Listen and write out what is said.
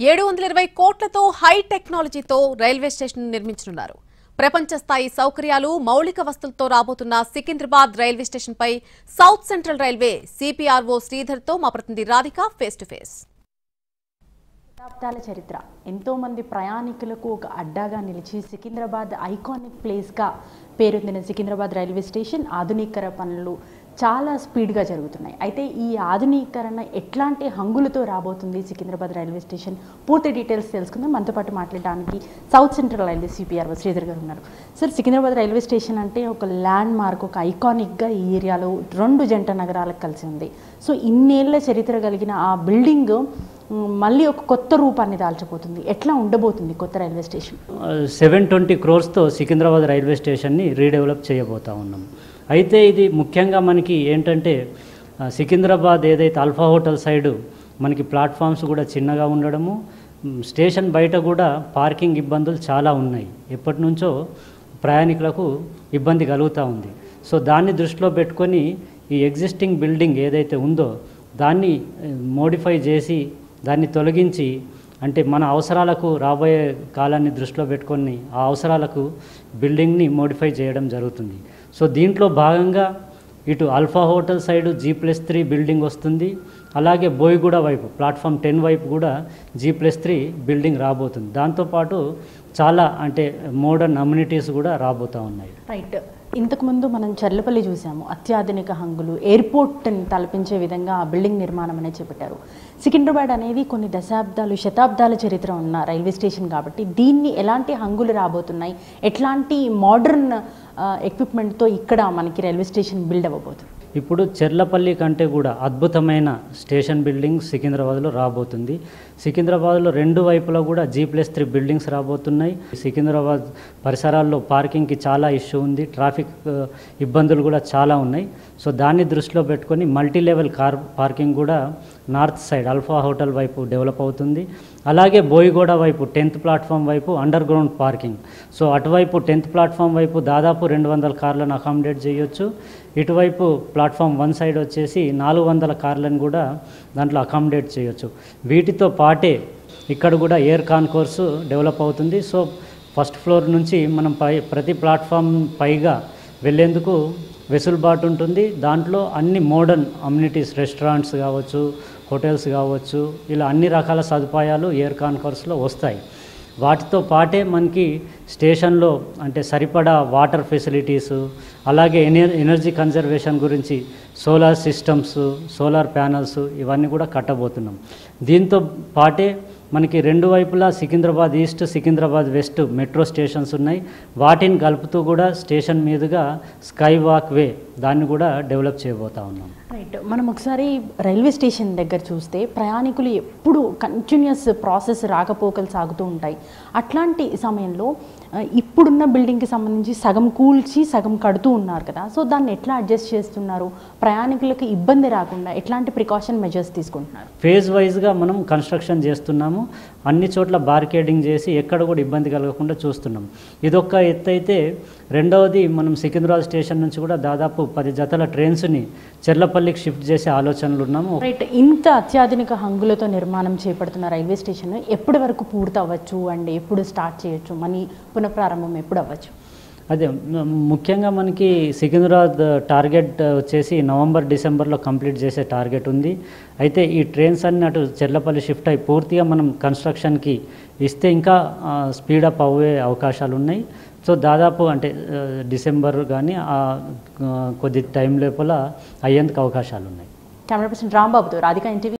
720 కోట్లతో హై టెక్నాలజీతో railway station నిర్మించనున్నారు. ప్రపంచ స్థాయి సౌకర్యాలు మౌలిక వస్తువులతో రాబోతున్న సికింద్రాబాద్ రైల్వే స్టేషన్ పై south central railway CPRO Sridhar తో మా ప్రతినిధి రాధిక ఫేస్ టు ఫేస్. శతాబ్దాల చరిత్ర ఎంతో మంది ప్రయాణికులకు ఒక అడ్డాగా నిలిచి సికింద్రాబాద్ ఐకానిక్ ప్లేస్గా పేరొందిన సికింద్రాబాద్ రైల్వే స్టేషన్ ఆధునీకరణ పనులు చాలా స్పీడ్గా జరుగుతున్నాయి. అయితే ఈ ఆధునీకరణ ఎట్లాంటి హంగులతో రాబోతుంది సికింద్రాబాద్ రైల్వే స్టేషన్ పూర్తి డీటెయిల్స్ తెలుసుకుందాం. మనతో పాటు మాట్లాడడానికి south central railway CPRO Sridhar గారు ఉన్నారు. సార్, సికింద్రాబాద్ రైల్వే స్టేషన్ అంటే ఒక ల్యాండ్ మార్క్, ఒక ఐకానిక్గా ఈ ఏరియాలో రెండు జంట నగరాలకు కలిసి ఉంది. సో ఇన్నేళ్ల చరిత్ర కలిగిన ఆ బిల్డింగ్ మళ్ళీ ఒక కొత్త రూపాన్ని దాల్చబోతుంది. ఎట్లా ఉండబోతుంది కొత్త railway station? 720 crores Secunderabad railway స్టేషన్ని రీడెవలప్ చేయబోతా ఉన్నాం. అయితే ఇది ముఖ్యంగా మనకి ఏంటంటే సికింద్రాబాద్ ఏదైతే అల్ఫా హోటల్ సైడు మనకి ప్లాట్ఫామ్స్ కూడా చిన్నగా ఉండడము, స్టేషన్ బయట కూడా పార్కింగ్ ఇబ్బందులు చాలా ఉన్నాయి. ఎప్పటి నుంచో ప్రయాణికులకు ఇబ్బంది కలుగుతూ ఉంది. సో దాన్ని దృష్టిలో పెట్టుకొని ఈ ఎగ్జిస్టింగ్ బిల్డింగ్ ఏదైతే ఉందో దాన్ని మోడిఫై చేసి దాన్ని తొలగించి, అంటే మన అవసరాలకు రాబోయే కాలాన్ని దృష్టిలో పెట్టుకొని ఆ అవసరాలకు బిల్డింగ్ని మోడిఫై చేయడం జరుగుతుంది. సో దీంట్లో భాగంగా ఇటు alpha hotel side G+3 building వస్తుంది. అలాగే బోయిగూడ వైపు ప్లాట్ఫామ్ 10 వైపు కూడా G+3 బిల్డింగ్ రాబోతుంది. దాంతోపాటు చాలా అంటే మోడర్న్ అమ్యూనిటీస్ కూడా రాబోతూ ఉన్నాయి. రైట్. ఇంతకుముందు మనం చర్లపల్లి చూసాము, అత్యాధునిక హంగులు, ఎయిర్పోర్ట్ని తలపించే విధంగా ఆ బిల్డింగ్ నిర్మాణం అనేది చేపట్టారు. సికింద్రాబాద్ అనేది కొన్ని దశాబ్దాలు శతాబ్దాల చరిత్ర ఉన్న రైల్వే స్టేషన్ కాబట్టి దీన్ని ఎలాంటి హంగులు రాబోతున్నాయి, ఎట్లాంటి మోడర్న్ ఎక్విప్మెంట్తో ఇక్కడ మనకి రైల్వే స్టేషన్ బిల్డ్ అవ్వబోతుంది? ఇప్పుడు చెర్లపల్లి కంటే కూడా అద్భుతమైన స్టేషన్ బిల్డింగ్ సికింద్రాబాద్లో రాబోతుంది. సికింద్రాబాద్లో రెండు వైపులా కూడా G+3 బిల్డింగ్స్ రాబోతున్నాయి. సికింద్రాబాద్ పరిసరాల్లో పార్కింగ్కి చాలా ఇష్యూ ఉంది, ట్రాఫిక్ ఇబ్బందులు కూడా చాలా ఉన్నాయి. సో దాన్ని దృష్టిలో పెట్టుకొని మల్టీ లెవెల్ కార్ పార్కింగ్ కూడా నార్త్ సైడ్ అల్ఫా హోటల్ వైపు డెవలప్ అవుతుంది. అలాగే బోయిగూడ వైపు 10th ప్లాట్ఫామ్ వైపు అండర్ గ్రౌండ్ పార్కింగ్. సో అటువైపు 10th ప్లాట్ఫామ్ వైపు దాదాపు 200 కార్లను అకామిడేట్ చేయొచ్చు. ఇటువైపు ప్లాట్ఫామ్ 1 సైడ్ వచ్చేసి 400 కార్లను కూడా దాంట్లో అకామిడేట్ చేయొచ్చు. వీటితో పాటే ఇక్కడ కూడా ఎయిర్ కాన్కోర్స్ డెవలప్ అవుతుంది. సో ఫస్ట్ ఫ్లోర్ నుంచి మనం ప్రతి ప్లాట్ఫామ్ పైగా వెళ్ళేందుకు వెసులుబాటు ఉంటుంది. దాంట్లో అన్ని మోడర్న్ అమ్యూనిటీస్, రెస్టారెంట్స్ కావచ్చు, హోటల్స్ కావచ్చు, ఇలా అన్ని రకాల సదుపాయాలు ఎయిర్ కాన్కోర్స్లో వస్తాయి. వాటితో పాటే మనకి స్టేషన్లో అంటే సరిపడా వాటర్ ఫెసిలిటీసు, అలాగే ఎనర్జీ కన్జర్వేషన్ గురించి సోలార్ సిస్టమ్స్, సోలార్ ప్యానల్స్ ఇవన్నీ కూడా కట్టబోతున్నాం. దీంతో పాటే మనకి రెండు వైపులా Secunderabad east, Secunderabad west metro stations ఉన్నాయి. వాటిని కలుపుతూ కూడా స్టేషన్ మీదుగా స్కై వాక్ వే దాన్ని కూడా డెవలప్ చేయబోతా ఉన్నాం. రైట్. మనం ఒకసారి రైల్వే స్టేషన్ దగ్గర చూస్తే ప్రయాణికులు ఎప్పుడు కంటిన్యూస్ ప్రాసెస్ రాకపోకలు సాగుతూ ఉంటాయి. అట్లాంటి సమయంలో ఇప్పుడున్న బిల్డింగ్కి సంబంధించి సగం కూల్చి సగం కడుతూ ఉన్నారు కదా. సో దాన్ని ఎట్లా అడ్జస్ట్ చేస్తున్నారు? ప్రయాణికులకు ఇబ్బంది రాకుండా ఎట్లాంటి ప్రికాషన్ మెజర్స్ తీసుకుంటున్నారు? ఫేజ్ వైజ్గా మనం కన్స్ట్రక్షన్ చేస్తున్నాము. అన్ని చోట్ల బార్కేడింగ్ చేసి ఎక్కడ కూడా ఇబ్బంది కలగకుండా చూస్తున్నాం. ఇదొక ఎత్తు అయితే, రెండవది మనం సికింద్రాబాద్ స్టేషన్ నుంచి కూడా దాదాపు 10 జతల ట్రైన్స్ని చెర్లపల్లికి షిఫ్ట్ చేసే ఆలోచనలు ఉన్నాము. రైట్. ఇంత అత్యాధునిక హంగులతో నిర్మాణం చేపడుతున్న రైల్వే స్టేషన్ ఎప్పటి వరకు పూర్తి అవ్వచ్చు అండ్ ఎప్పుడు స్టార్ట్ చేయొచ్చు? మనీ పునఃప్రారంభం ఎప్పుడు అవ్వచ్చు? అదే ముఖ్యంగా మనకి సికింద్రాబాద్ టార్గెట్ వచ్చేసి నవంబర్, డిసెంబర్లో కంప్లీట్ చేసే టార్గెట్ ఉంది. అయితే ఈ ట్రైన్స్ అన్ని అటు చెర్లపల్లి షిఫ్ట్ అయి పూర్తిగా మనం కన్స్ట్రక్షన్కి ఇస్తే ఇంకా స్పీడప్ అవ్వే అవకాశాలు ఉన్నాయి. సో దాదాపు అంటే డిసెంబర్ కానీ కొద్ది టైం లోపల అయ్యేందుకు అవకాశాలు ఉన్నాయి. కెమెరా పర్సన్ రాంబాబుతో రాధిక, NTV.